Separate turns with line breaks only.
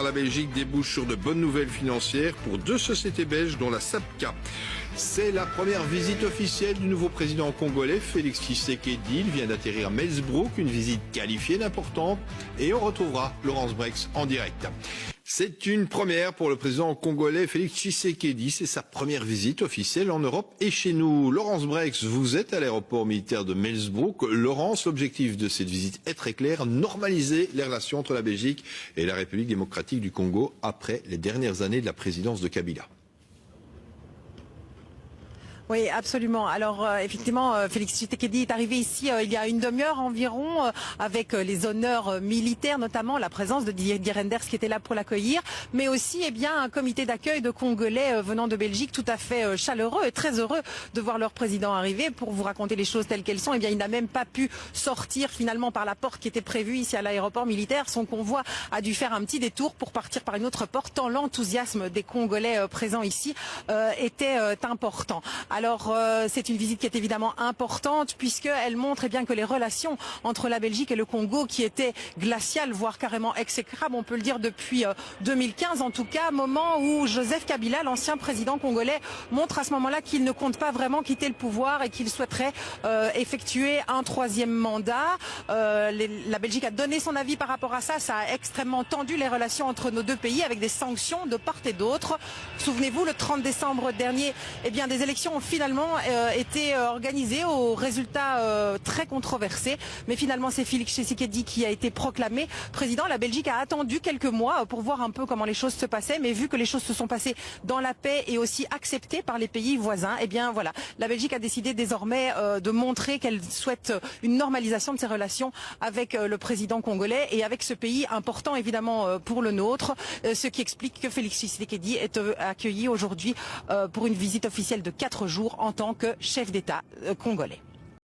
la Belgique débouche sur de bonnes nouvelles financières pour deux sociétés belges dont la SAPCA. C'est la première visite officielle du nouveau président congolais, Félix Tshisekedi. Il vient d'atterrir à Meelsbroek, une visite qualifiée d'importante. Et on retrouvera Laurence Brex en direct. C'est une première pour le président congolais Félix Tshisekedi. C'est sa première visite officielle en Europe et chez nous. Laurence Brex, vous êtes à l'aéroport militaire de Meelsbroek. Laurence, l'objectif de cette visite est très clair, normaliser les relations entre la Belgique et la République démocratique du Congo après les dernières années de la présidence de Kabila.
Oui, absolument. Alors, effectivement, Félix Tshisekedi est arrivé ici il y a une demi-heure environ, avec les honneurs militaires, notamment la présence de Didier Reynders qui était là pour l'accueillir, mais aussi un comité d'accueil de Congolais venant de Belgique tout à fait chaleureux et très heureux de voir leur président arriver. Pour vous raconter les choses telles qu'elles sont, il n'a même pas pu sortir finalement par la porte qui était prévue ici à l'aéroport militaire. Son convoi a dû faire un petit détour pour partir par une autre porte, tant l'enthousiasme des Congolais présents ici était important. Alors c'est une visite qui est évidemment importante puisqu'elle montre que les relations entre la Belgique et le Congo, qui étaient glaciales, voire carrément exécrables, on peut le dire depuis 2015 en tout cas, moment où Joseph Kabila, l'ancien président congolais, montre à ce moment-là qu'il ne compte pas vraiment quitter le pouvoir et qu'il souhaiterait effectuer un troisième mandat. La Belgique a donné son avis par rapport à ça. Ça a extrêmement tendu les relations entre nos deux pays avec des sanctions de part et d'autre. Souvenez-vous, le 30 décembre dernier, des élections ont finalement été organisées aux résultats très controversés. Mais finalement, c'est Félix Tshisekedi qui a été proclamé président. La Belgique a attendu quelques mois pour voir un peu comment les choses se passaient. Mais vu que les choses se sont passées dans la paix et aussi acceptées par les pays voisins, voilà, la Belgique a décidé désormais de montrer qu'elle souhaite une normalisation de ses relations avec le président congolais et avec ce pays important évidemment pour le nôtre. Ce qui explique que Félix Tshisekedi est accueilli aujourd'hui pour une visite officielle de 4 jours en tant que chef d'État congolais.